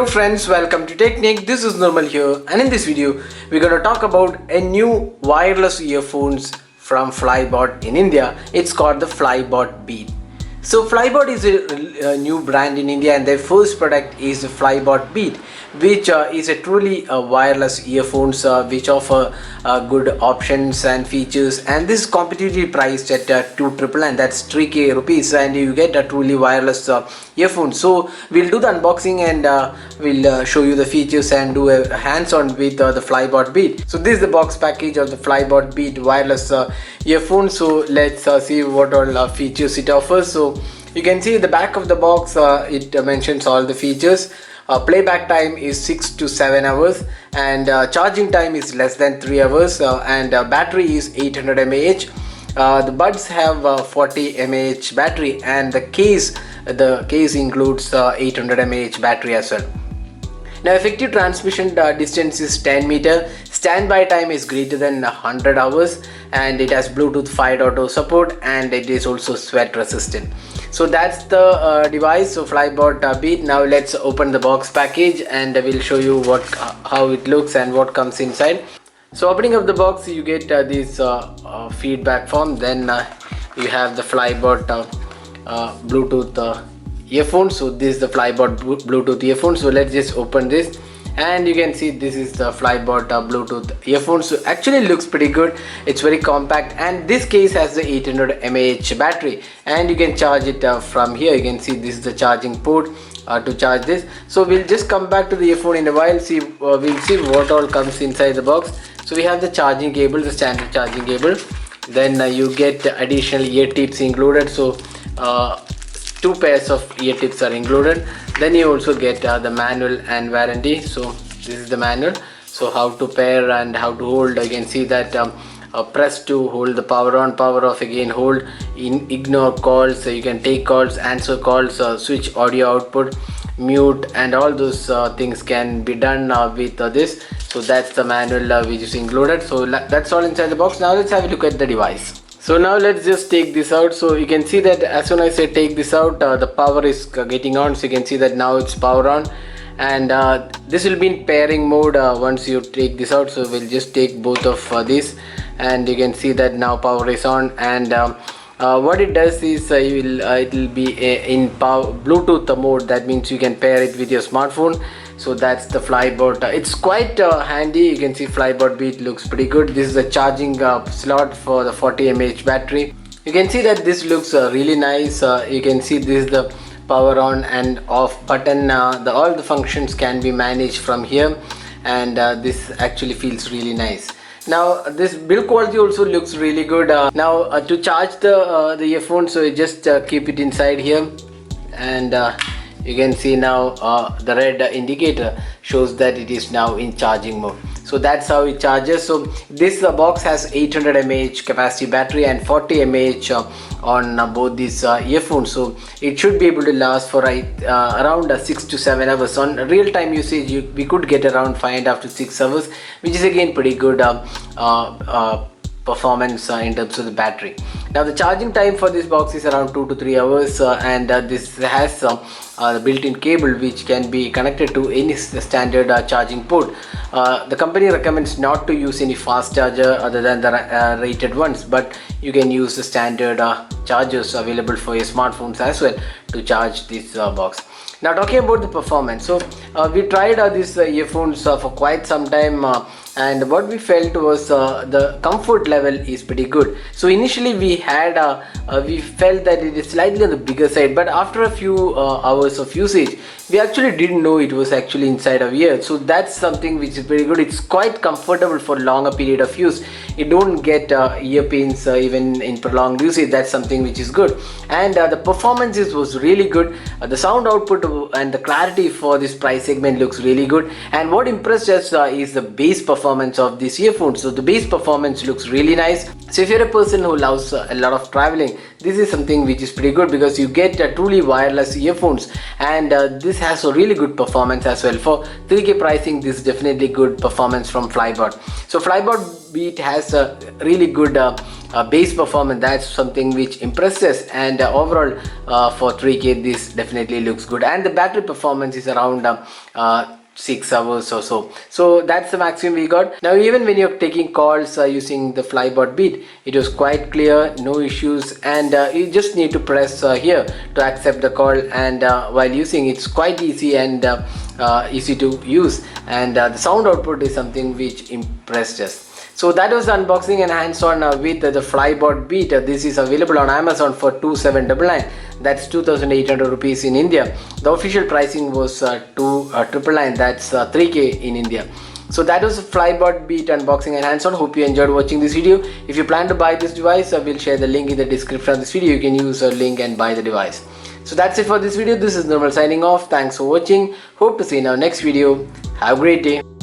friends, welcome to Technique. This is Normal here, and in this video we're going to talk about a new wireless earphones from Flybot in India. It's called the Flybot Beat. So Flybot is a new brand in India, and their first product is the Flybot Beat, which is a truly wireless earphones which offer good options and features, and this is competitively priced at 2,999, that's 3k rupees, and you get a truly wireless earphone. So we'll do the unboxing and we'll show you the features and do a hands-on with the Flybot Beat. So this is the box package of the Flybot Beat wireless earphone. So let's see what all features it offers. So you can see the back of the box, it mentions all the features. Playback time is 6 to 7 hours, and charging time is less than 3 hours, and battery is 800 mAh. The buds have 40 mAh battery, and the case includes 800 mAh battery as well. Now effective transmission distance is 10 meter, standby time is greater than 100 hours, and it has Bluetooth 5.0 support, and it is also sweat resistant. So that's the device, so Flybot Beat. Now let's open the box package and we'll show you how it looks and what comes inside. So opening up the box, you get this feedback form. Then you have the Flybot Bluetooth earphone. So this is the Flybot Bluetooth earphone. So let's just open this, and you can see this is the Flybot Bluetooth earphone. So actually looks pretty good. It's very compact, and this case has the 800 mAh battery, and you can charge it from here. You can see this is the charging port to charge this. So we'll just come back to the earphone in a while. We'll see what all comes inside the box. So we have the charging cable, the standard charging cable. Then you get additional ear tips included. So 2 pairs of ear tips are included. Then you also get the manual and warranty. So this is the manual. So how to pair and how to hold. You can see that press to hold the power on, power off, again hold, ignore calls. So you can take calls, answer calls, switch audio output, mute, and all those things can be done with this. So that's the manual which is included. So that's all inside the box. Now let's have a look at the device. So now let's just take this out. So you can see that as soon as I take this out, the power is getting on. So you can see that now it's power on, and this will be in pairing mode once you take this out. So we'll just take both of these, and you can see that now power is on. And what it does is it will be in Bluetooth mode. That means you can pair it with your smartphone. So that's the Flybot. It's quite handy. You can see Flybot Beat looks pretty good. This is a charging slot for the 40 mAh battery. You can see that this looks really nice. You can see this is the power on and off button. All the functions can be managed from here, and this actually feels really nice. Now this build quality also looks really good. Now to charge the earphone, so you just keep it inside here, and you can see now the red indicator shows that it is now in charging mode. So that's how it charges. So this box has 800 mAh capacity battery and 40 mAh on both these earphones. So it should be able to last for around 6 to 7 hours. On real time usage, we could get around 5.5 to 6 hours, which is again pretty good performance in terms of the battery. Now the charging time for this box is around 2 to 3 hours, and this has the built-in cable which can be connected to any standard charging port. The company recommends not to use any fast charger other than the rated ones, but you can use the standard chargers available for your smartphones as well to charge this box. Now talking about the performance, so we tried these earphones for quite some time, and what we felt was the comfort level is pretty good. So initially we felt that it is slightly on the bigger side, but after a few hours of usage, we actually didn't know it was actually inside our ear. So that's something which is very good. It's quite comfortable for longer period of use. You don't get ear pains even in prolonged usage. That's something which is good, and the performance was really good. The sound output and the clarity for this price segment looks really good, and what impressed us is the bass performance. performance of this earphone. So the bass performance looks really nice. So if you're a person who loves a lot of traveling, this is something which is pretty good because you get truly wireless earphones, and this has a really good performance as well. For 3K pricing, this is definitely good performance from Flybot. So Flybot Beat has a really good bass performance. That's something which impresses, and overall for 3K this definitely looks good, and the battery performance is around 6 hours or so. So that's the maximum we got. Now even when you're taking calls using the Flybot Beat, it was quite clear, no issues, and you just need to press here to accept the call, and while using it's quite easy and easy to use, and the sound output is something which impressed us. So that was the unboxing and hands-on with the Flybot Beat. This is available on Amazon for 2799. That's 2,800 rupees in India. The official pricing was 2,999. That's 3K in India. So that was Flybot Beat unboxing and hands-on. Hope you enjoyed watching this video. If you plan to buy this device, I will share the link in the description of this video. You can use a link and buy the device. So that's it for this video. This is Nirmal signing off. Thanks for watching. Hope to see you in our next video. Have a great day.